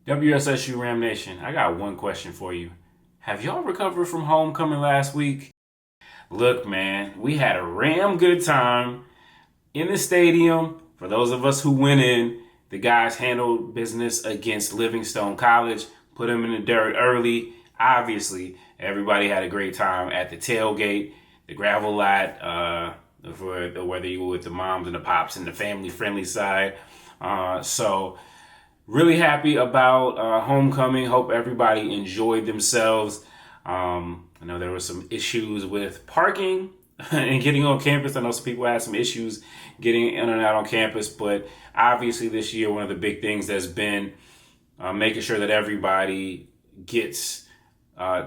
WSSU Ram Nation, I got one question for you. Have y'all recovered from homecoming last week? Look, man, we had a Ram good time in the stadium. For those of us who went in, the guys handled business against Livingstone College, put them in the dirt early. Obviously, everybody had a great time at the tailgate, the gravel lot, for whether you were with the moms and the pops and the family-friendly side. So really happy about homecoming. Hope everybody enjoyed themselves. I know there were some issues with parking and getting on campus. I know some people had some issues getting in and out on campus, but obviously this year one of the big things has been making sure that everybody gets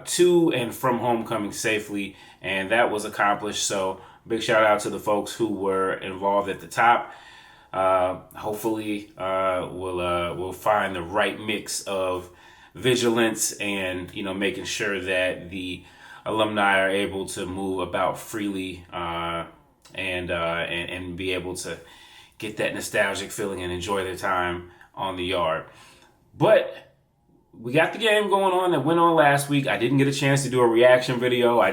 to and from homecoming safely, and that was accomplished. So big shout out to the folks who were involved at the top. Hopefully we'll find the right mix of vigilance and making sure that the alumni are able to move about freely and be able to get that nostalgic feeling and enjoy their time on the yard. But we got the game going on that went on last week. I didn't get a chance to do a reaction video. I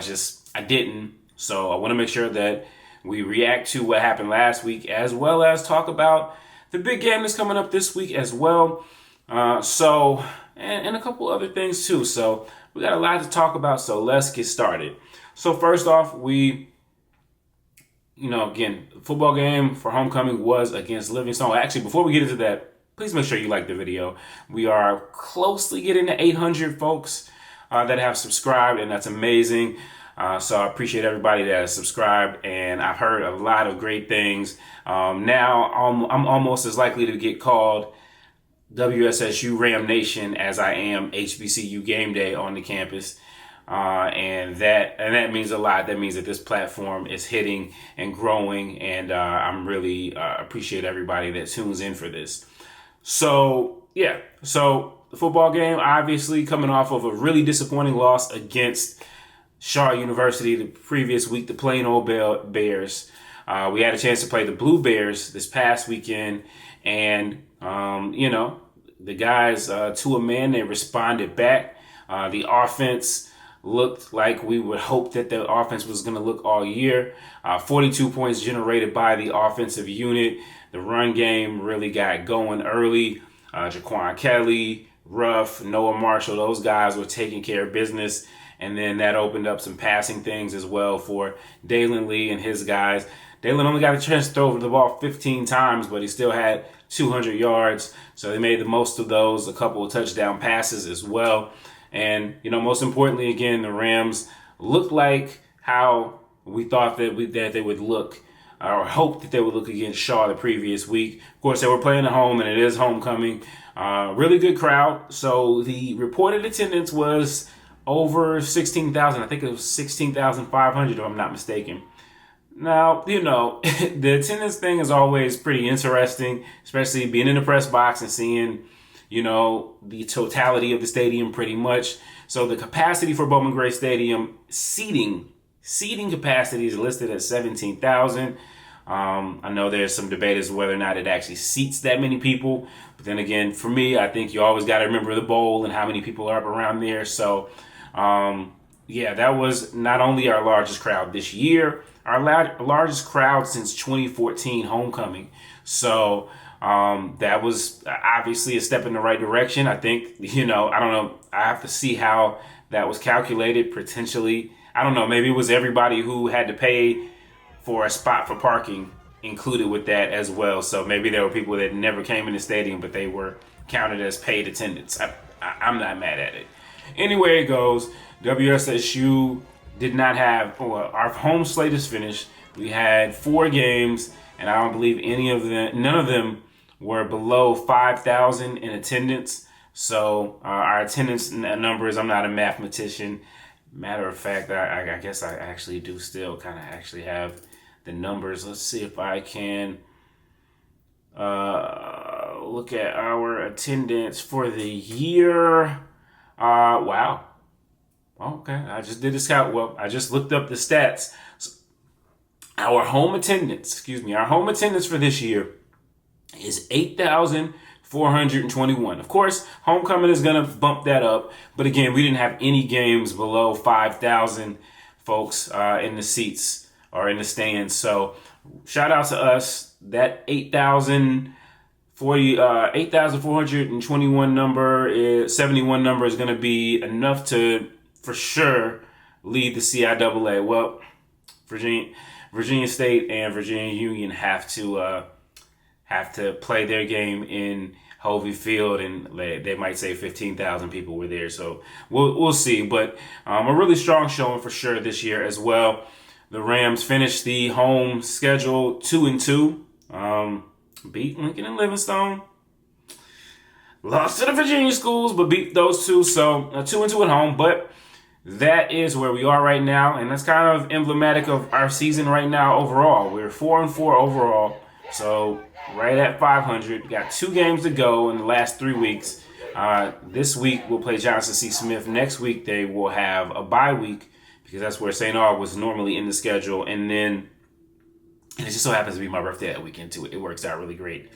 didn't. So I want to make sure that we react to what happened last week, as well as talk about the big game that's coming up this week as well. And a couple other things too. So we got a lot to talk about. So let's get started. So first off, again, the football game for homecoming was against Livingstone. Actually, before we get into that, please make sure you like the video. We are closely getting to 800 folks that have subscribed, and that's amazing. So I appreciate everybody that has subscribed, and I've heard a lot of great things. Now I'm almost as likely to get called WSSU Ram Nation as I am HBCU Game Day on the campus. And that means a lot. That means that this platform is hitting and growing, and I'm really appreciate everybody that tunes in for this. So the football game, obviously coming off of a really disappointing loss against Shaw University the previous week, the plain old Bears. We had a chance to play the Blue Bears this past weekend, and the guys to a man, they responded back. The offense looked like we would hope that the offense was going to look all year. 42 points generated by the offensive unit. The run game really got going early. Jaquan Kelly, Ruff, Noah Marshall, those guys were taking care of business. And then that opened up some passing things as well for Dalen Lee and his guys. Dalen only got a chance to throw the ball 15 times, but he still had 200 yards. So they made the most of those, a couple of touchdown passes as well. And, most importantly, again, the Rams looked like how we thought that they would look, or hoped that they would look against Shaw the previous week. Of course, they were playing at home, and it is homecoming. Really good crowd. So the reported attendance was over 16,000. I think it was 16,500 if I'm not mistaken. Now, the attendance thing is always pretty interesting, especially being in the press box and seeing, the totality of the stadium pretty much. So the capacity for Bowman Gray Stadium, seating capacity is listed at 17,000. I know there's some debate as to whether or not it actually seats that many people. But then again, for me, I think you always got to remember the bowl and how many people are up around there. So, that was not only our largest crowd this year, our largest crowd since 2014 homecoming. So that was obviously a step in the right direction. I think, I don't know. I have to see how that was calculated potentially. I don't know. Maybe it was everybody who had to pay for a spot for parking included with that as well. So maybe there were people that never came in the stadium, but they were counted as paid attendance. I'm not mad at it. Anyway it goes, WSSU did not have, our home slate is finished. We had 4 games, and I don't believe none of them were below 5,000 in attendance. So our attendance numbers, I'm not a mathematician. Matter of fact, I guess I actually do still kind of actually have the numbers. Let's see if I can look at our attendance for the year. Wow. Okay, I just did this count. Well, I just looked up the stats. So our home attendance for this year is 8,000 421. Of course, homecoming is going to bump that up. But again, we didn't have any games below 5,000 folks in the seats or in the stands. So shout out to us. That 8,421 number, 71 number is going to be enough to, for sure, lead the CIAA. Well, Virginia State and Virginia Union have to play their game in Hovey Field, and they might say 15,000 people were there. So we'll see. But a really strong showing for sure this year as well. The Rams finished the home schedule 2-2. Beat Lincoln and Livingstone. Lost to the Virginia schools, but beat those two. So 2-2 at home. But that is where we are right now, and that's kind of emblematic of our season right now overall. We're 4-4 overall. So right at 500. Got 2 games to go in the last 3 weeks. This week we'll play Johnson C. Smith. Next week they will have a bye week because that's where St. Aug was normally in the schedule. And then it just so happens to be my birthday that weekend too. It works out really great.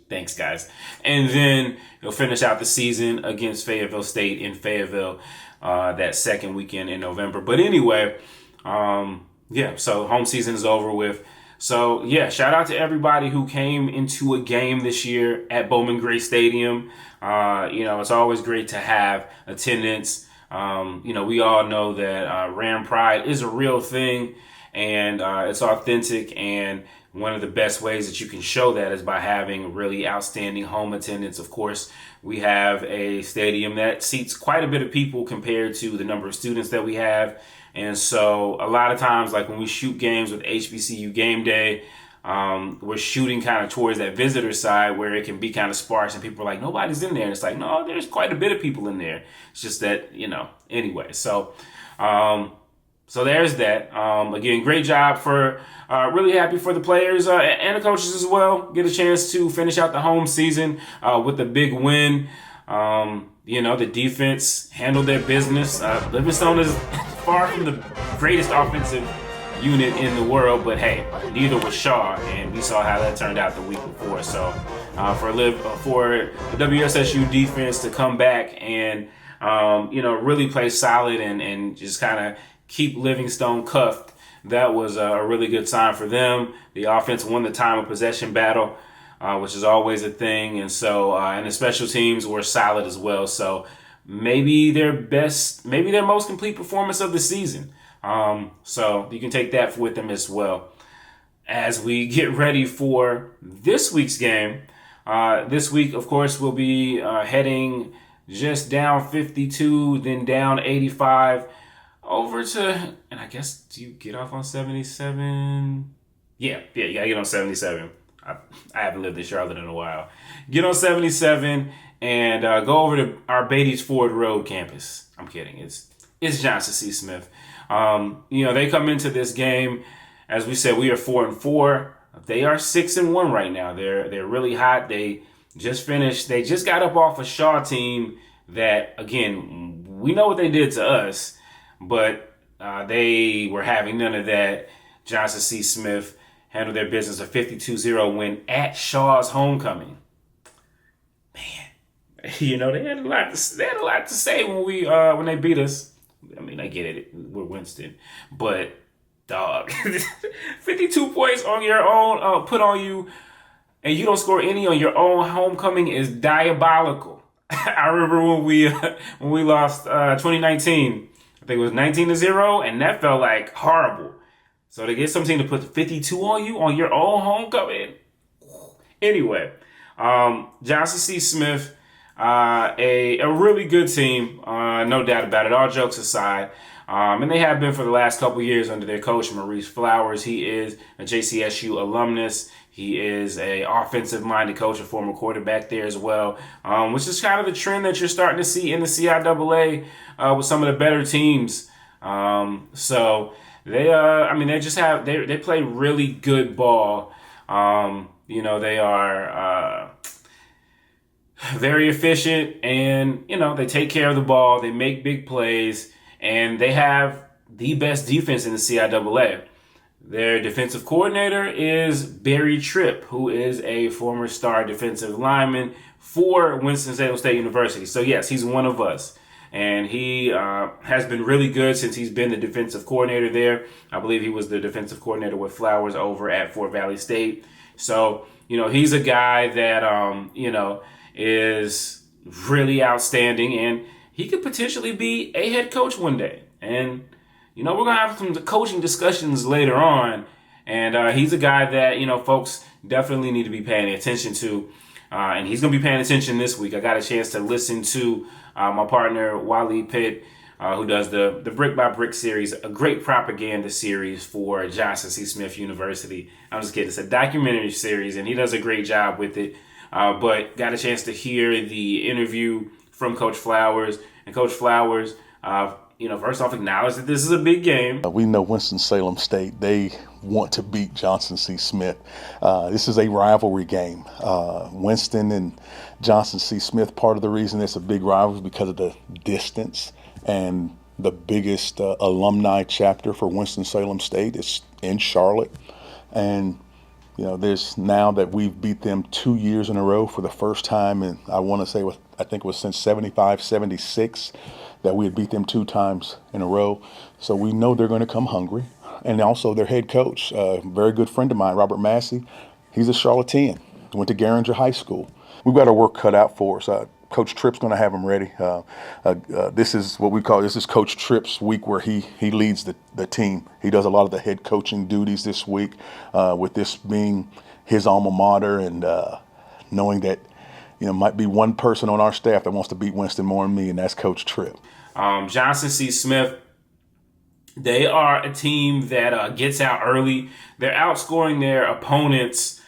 Thanks, guys. And then he'll finish out the season against Fayetteville State in Fayetteville that second weekend in November. But anyway, so home season is over with. So, yeah, shout out to everybody who came into a game this year at Bowman Gray Stadium. It's always great to have attendance. We all know that Ram Pride is a real thing, and it's authentic, and one of the best ways that you can show that is by having really outstanding home attendance. Of course, we have a stadium that seats quite a bit of people compared to the number of students that we have. And so a lot of times, like when we shoot games with HBCU game day, we're shooting kind of towards that visitor side where it can be kind of sparse and people are like, nobody's in there. And it's like, no, there's quite a bit of people in there. It's just that, anyway. So there's that. Again, great job really happy for the players and the coaches as well. Get a chance to finish out the home season with a big win. The defense handled their business. Livingstone is far from the greatest offensive unit in the world, but hey, neither was Shaw, and we saw how that turned out the week before. So for the WSSU defense to come back and really play solid and just kind of keep Livingstone cuffed, that was a really good sign for them. The offense won the time of possession battle, which is always a thing. And so, and the special teams were solid as well. So maybe their most complete performance of the season. So you can take that with them as well. As we get ready for this week's game, this week, of course, we'll be heading just down 52, then down 85 over to, and I guess, do you get off on 77? Yeah, you gotta get on 77. I haven't lived in Charlotte in a while. Get on 77 and go over to our Beatty's Ford Road campus. I'm kidding. It's Johnson C. Smith. They come into this game, as we said, we are 4-4. They are 6-1 right now. They're really hot. They just got up off a Shaw team that, again, we know what they did to us, but they were having none of that. Johnson C. Smith handled their business, a 52-0 win at Shaw's homecoming. Man, they had a lot to say when they beat us. I mean, I get it. We're Winston, but dog, 52 points on your own, put on you, and you don't score any on your own homecoming is diabolical. I remember when we lost 2019. I think it was 19-0, and that felt like horrible. So to get some team to put 52 on you on your own homecoming. Anyway, Johnson C. Smith, a really good team, no doubt about it. All jokes aside, and they have been for the last couple years under their coach Maurice Flowers. He is a JCSU alumnus. He is a offensive-minded coach, a former quarterback there as well, which is kind of the trend that you're starting to see in the CIAA with some of the better teams. So they play really good ball. They are very efficient, and they take care of the ball. They make big plays, and they have the best defense in the CIAA. Their defensive coordinator is Barry Tripp, who is a former star defensive lineman for Winston-Salem State University. So yes, he's one of us. And he has been really good since he's been the defensive coordinator there. I believe he was the defensive coordinator with Flowers over at Fort Valley State. So, he's a guy that, is really outstanding. And he could potentially be a head coach one day. And, we're going to have some coaching discussions later on. And he's a guy that, folks definitely need to be paying attention to. And he's going to be paying attention this week. I got a chance to listen to my partner, Wally Pitt, who does the Brick by Brick series, a great propaganda series for Johnson C. Smith University. I'm just kidding. It's a documentary series, and he does a great job with it. But got a chance to hear the interview from Coach Flowers. And Coach Flowers, first off, acknowledged that this is a big game. We know Winston-Salem State, they want to beat Johnson C. Smith. This is a rivalry game. Winston and Johnson C. Smith, part of the reason it's a big rivalry is because of the distance, and the biggest alumni chapter for Winston-Salem State is in Charlotte. And there's now that we've beat them 2 years in a row for the first time, and I want to say I think it was since 75, 76 that we had beat them 2 times in a row. So we know they're going to come hungry. And also their head coach, a very good friend of mine, Robert Massey, he's a Charlottean, went to Garinger High School. We've got our work cut out for us. Coach Tripp's going to have them ready. This is what we call, this is Coach Tripp's week where he leads the team. He does a lot of the head coaching duties this week, with this being his alma mater, and knowing that might be one person on our staff that wants to beat Winston more than me, and that's Coach Tripp. Johnson C. Smith, they are a team that gets out early. They're outscoring their opponents.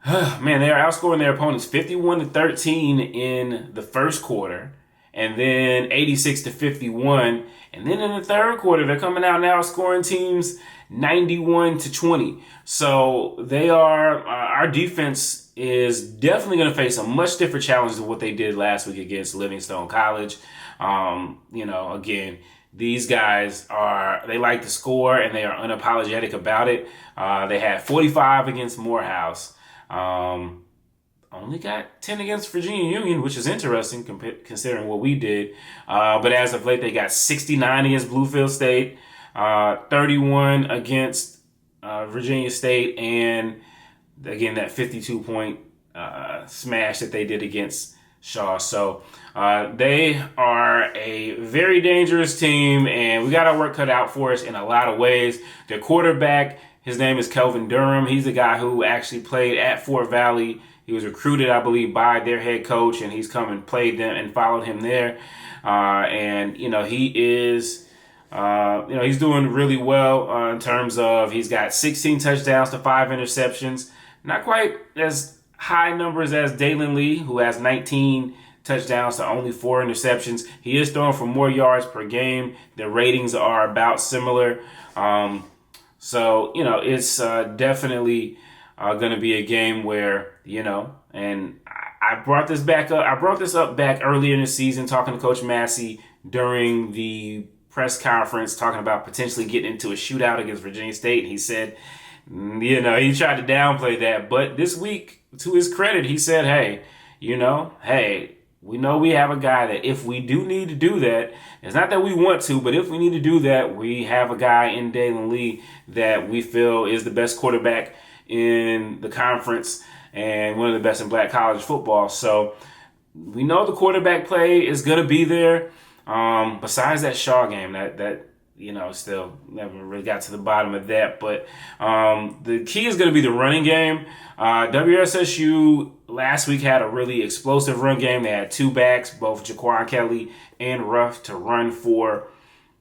Man, they're outscoring their opponents 51-13 in the first quarter, and then 86-51. And then in the third quarter, they're coming out now scoring teams 91-20. So they are, our defense is definitely going to face a much different challenge than what they did last week against Livingstone College. Again, these guys they like to score, and they are unapologetic about it. They had 45 against Morehouse. Only got 10 against Virginia Union, which is interesting considering what we did. But as of late, they got 69 against Bluefield State, 31 against Virginia State, and again, that 52-point smash that they did against Shaw. So they are a very dangerous team, and we got our work cut out for us in a lot of ways. Their quarterback, his name is Kelvin Durham. He's the guy who actually played at Fort Valley. He was recruited, I believe, by their head coach, and he's come and played them and followed him there. He is, he's doing really well in terms of he's got 16 touchdowns to 5 interceptions. Not quite as high numbers as Dalen Lee, who has 19 touchdowns to only 4 interceptions. He is throwing for more yards per game. The ratings are about similar. It's definitely going to be a game where, and I brought this back up. I brought this up back earlier in the season, talking to Coach Massey during the press conference, talking about potentially getting into a shootout against Virginia State. And he said, he tried to downplay that. But this week, to his credit, he said, hey, we know we have a guy that if we do need to do that, it's not that we want to, but if we need to do that, we have a guy in Dalen Lee that we feel is the best quarterback in the conference and one of the best in black college football. So we know the quarterback play is going to be there. Besides that Shaw game, that still never really got to the bottom of that. But the key is going to be the running game. WSSU last week had a really explosive run game. They had 2 backs, both Jaquan Kelly and Ruff, to run for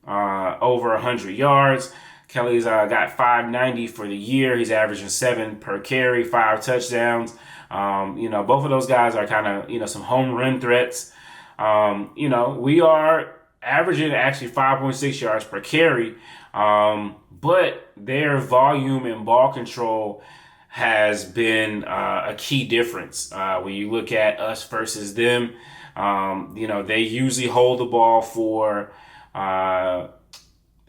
over 100 yards. Kelly's got 590 for the year. He's averaging 7 per carry, 5 touchdowns. Both of those guys are kind of, some home run threats. We are averaging actually 5.6 yards per carry, but their volume and ball control has been a key difference. When you look at us versus them, they usually hold the ball for,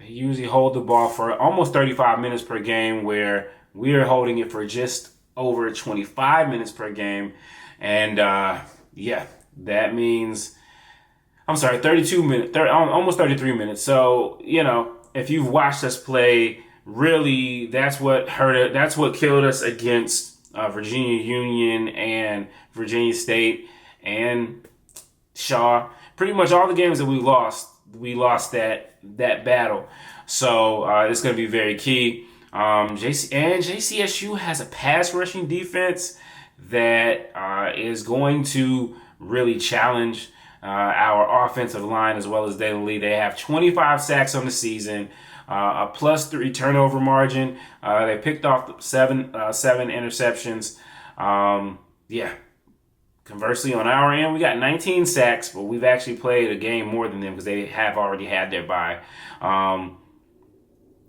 They usually hold the ball for almost 35 minutes per game, where we are holding it for just over 25 minutes per game. And that means, 32 minutes, almost 33 minutes. So, if you've watched us play, really, that's what hurt it. That's what killed us against Virginia Union and Virginia State and Shaw. Pretty much all the games that we lost that battle. So it's going to be very key. JCSU has a pass rushing defense that is going to really challenge our offensive line as well as daily. They have 25 sacks on the season, a +3 turnover margin. They picked off seven interceptions. Conversely, on our end, we got 19 sacks, but we've actually played a game more than them because they have already had their bye.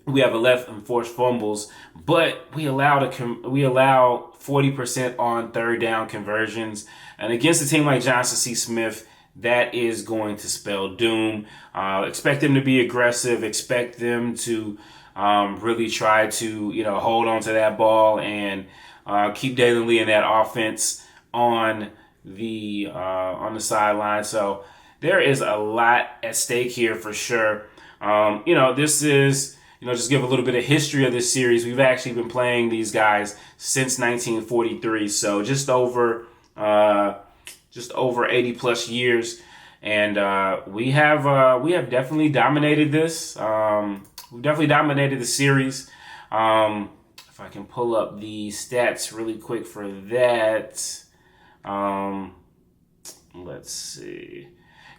We have 11 forced fumbles, but we allow 40% on third down conversions. And against a team like Johnson C. Smith, that is going to spell doom. Expect them to be aggressive. Expect them to really try to hold on to that ball and keep Dalen Lee in that offense on the sideline. So there is a lot at stake here for sure. This is. Just give a little bit of history of this series. We've actually been playing these guys since 1943, so just over 80 plus years, and we have definitely dominated this. We've definitely dominated the series. If I can pull up the stats really quick for that, let's see.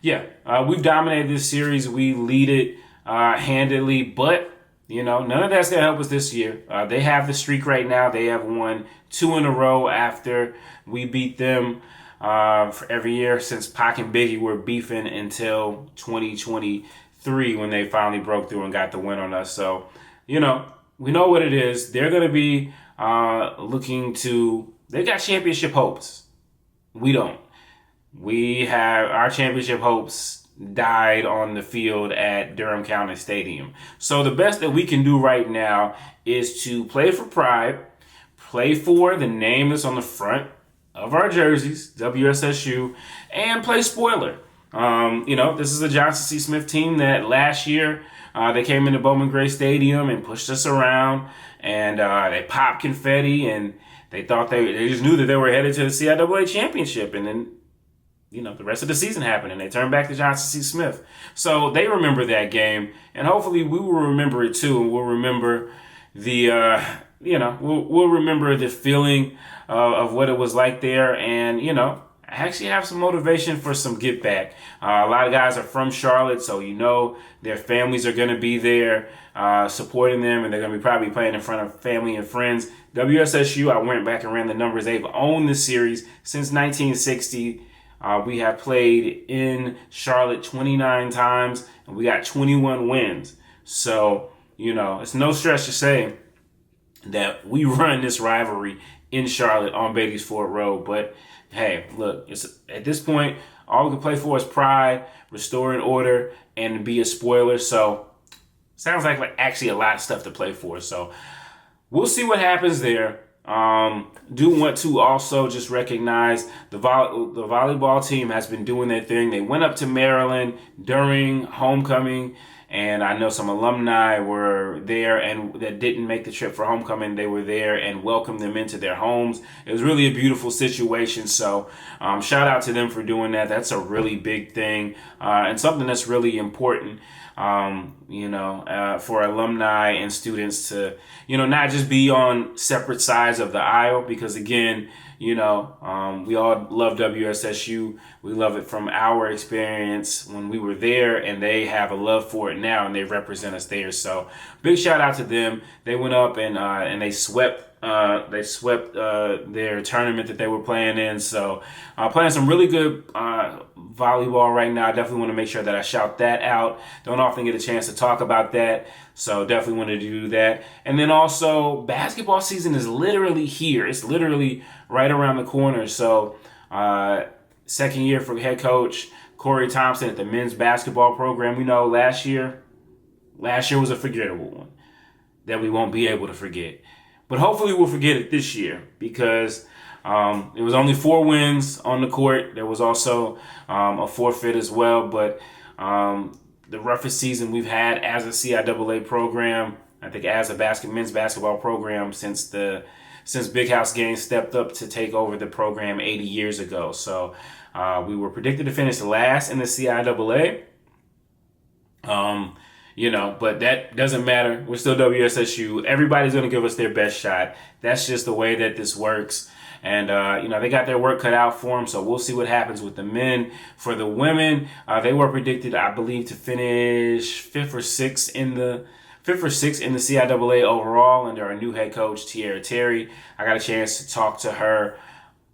We've dominated this series. We lead it handedly, but none of that's going to help us this year. They have the streak right now. They have won 2 in a row after we beat them for every year since Pac and Biggie were beefing until 2023 when they finally broke through and got the win on us. So, we know what it is. They're going to be they got championship hopes. We don't. We have our championship hopes died on the field at Durham County Stadium. So the best that we can do right now is to play for pride, play for the name that's on the front of our jerseys, WSSU, and play spoiler. This is a Johnson C. Smith team that last year they came into Bowman Gray Stadium and pushed us around, and they popped confetti, and they thought they just knew that they were headed to the CIAA championship, and then the rest of the season happened and they turned back to Johnson C. Smith. So they remember that game, and hopefully we will remember it too, and we'll remember we'll remember the feeling of what it was like there, and actually have some motivation for some get back. A lot of guys are from Charlotte, so their families are going to be there supporting them, and they're going to be probably playing in front of family and friends. WSSU, I went back and ran the numbers. They've owned the series since 1960. We have played in Charlotte 29 times, and we got 21 wins. So, it's no stretch to say that we run this rivalry in Charlotte on Beatty's Ford Road. But, hey, look, at this point, all we can play for is pride, restoring order, and be a spoiler. So, sounds like actually a lot of stuff to play for. So, we'll see what happens there. Do want to also just recognize the volleyball team has been doing their thing. They went up to Maryland during homecoming, and I know some alumni were there and that didn't make the trip for homecoming. They were there and welcomed them into their homes. It was really a beautiful situation. So shout out to them for doing that. That's a really big thing and something that's really important. For alumni and students to, not just be on separate sides of the aisle, because again, we all love WSSU. We love it from our experience when we were there, and they have a love for it now, and they represent us there. So big shout out to them. They went up and they swept their tournament that they were playing in. So playing some really good volleyball right now. I definitely want to make sure that I shout that out. Don't often get a chance to talk about that. So definitely want to do that. And then also basketball season is literally here. It's literally right around the corner. So second year for head coach Corey Thompson at the men's basketball program. We know last year Last year was a forgettable one that we won't be able to forget. But hopefully we'll forget it this year, because it was only 4 wins on the court. There was also a forfeit as well. But the roughest season we've had as a CIAA program, I think as a men's basketball program, since Big House Games stepped up to take over the program 80 years ago. So we were predicted to finish last in the CIAA. But that doesn't matter. We're still WSSU. Everybody's going to give us their best shot. That's just the way that this works. And, they got their work cut out for them. So we'll see what happens with the men. For the women, they were predicted, I believe, to finish 5th or 6th in the CIAA overall under our new head coach, Tiara Terry. I got a chance to talk to her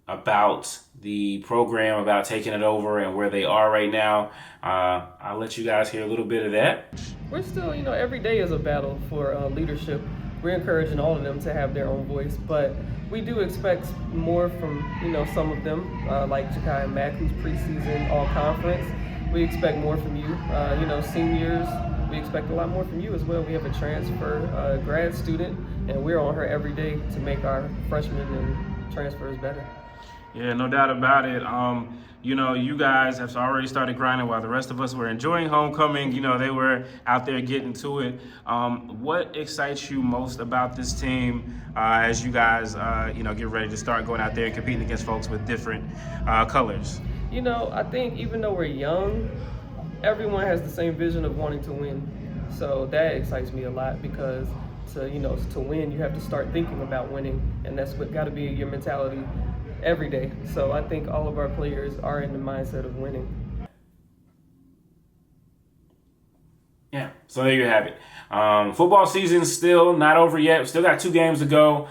about the program, about taking it over and where they are right now. I'll let you guys hear a little bit of that. We're still, every day is a battle for leadership. We're encouraging all of them to have their own voice, but we do expect more from, some of them, like Jakai Mack, who's preseason all-conference. We expect more from you. Seniors, we expect a lot more from you as well. We have a transfer grad student, and we're on her every day to make our freshmen and transfers better. Yeah, no doubt about it. You guys have already started grinding while the rest of us were enjoying homecoming. They were out there getting to it. What excites you most about this team as you guys, get ready to start going out there and competing against folks with different colors? I think even though we're young, everyone has the same vision of wanting to win. So that excites me a lot, because to win, you have to start thinking about winning, and that's what got to be your mentality every day. So I think all of our players are in the mindset of winning. Yeah, so there you have it. Football season's still not over yet. We still got 2 games to go.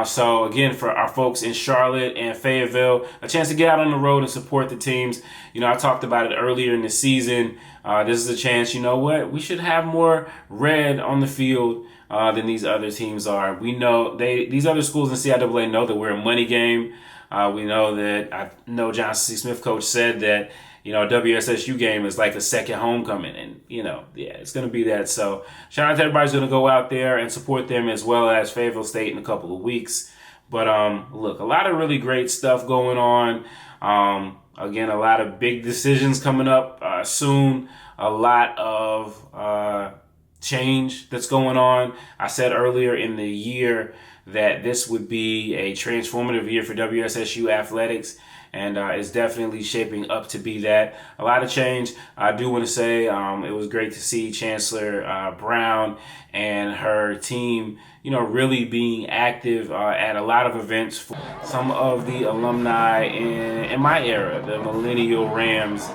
So again, for our folks in Charlotte and Fayetteville, a chance to get out on the road and support the teams. I talked about it earlier in the season. This is a chance, we should have more red on the field than these other teams are. We know these other schools in CIAA know that we're a money game. We know that, I know Johnson C. Smith coach said that, a WSSU game is like a second homecoming, and, it's going to be that. So shout out to everybody's going to go out there and support them, as well as Fayetteville State in a couple of weeks. But, look, a lot of really great stuff going on. Again, a lot of big decisions coming up soon. A lot of change that's going on. I said earlier in the year that this would be a transformative year for WSSU athletics, and it's definitely shaping up to be that. A lot of change. I do want to say it was great to see Chancellor Brown and her team, really being active at a lot of events for some of the alumni in my era, the Millennial Rams.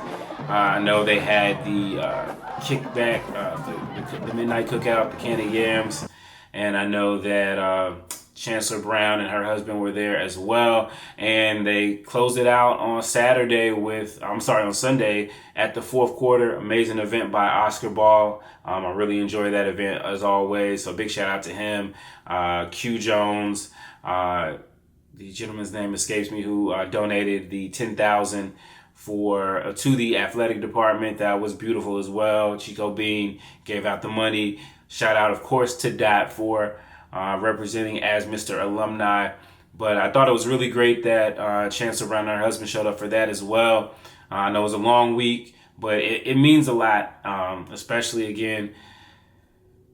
I know they had the kickback, the midnight cookout, the can of yams, and I know that Chancellor Brown and her husband were there as well, and they closed it out on Sunday at the fourth quarter. Amazing event by Oscar Ball. I really enjoyed that event as always, so big shout out to him. Q Jones, the gentleman's name escapes me, who donated the $10,000 to the athletic department. That was beautiful as well. Chico Bean gave out the money. Shout out, of course, to Dot for representing as Mr. Alumni. But I thought it was really great that Chancellor Brown and her husband showed up for that as well. I know it was a long week, but it means a lot, especially, again,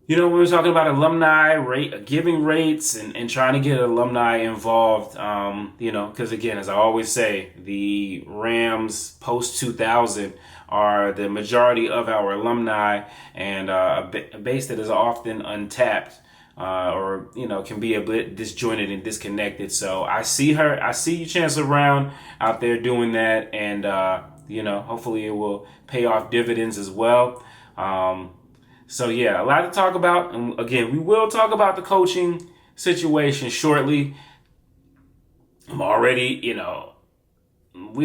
when we're talking about alumni giving rates and trying to get alumni involved, because, again, as I always say, the Rams post-2000 are the majority of our alumni, and a base that is often untapped. Or can be a bit disjointed and disconnected. So I see you, Chancellor Brown, out there doing that, and hopefully it will pay off dividends as well. So yeah, a lot to talk about, and again, we will talk about the coaching situation shortly. We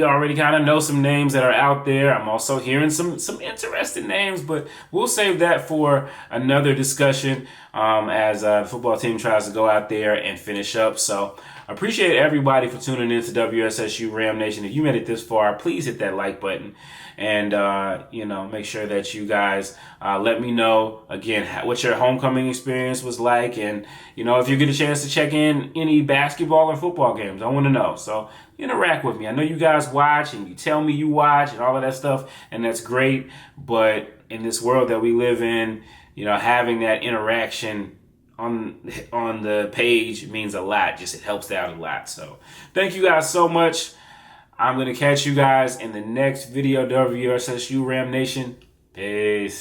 already kind of know some names that are out there. I'm also hearing some interesting names, but we'll save that for another discussion as the football team tries to go out there and finish up. So appreciate everybody for tuning in to WSSU Ram Nation. If you made it this far, please hit that like button. And, make sure that you guys let me know, again, what your homecoming experience was like. And, if you get a chance to check in any basketball or football games, I want to know. So interact with me. I know you guys watch and you tell me you watch and all of that stuff, and that's great. But in this world that we live in, having that interaction on the page means a lot. Just it helps out a lot. So thank you guys so much. I'm going to catch you guys in the next video, WSSU Ram Nation. Peace.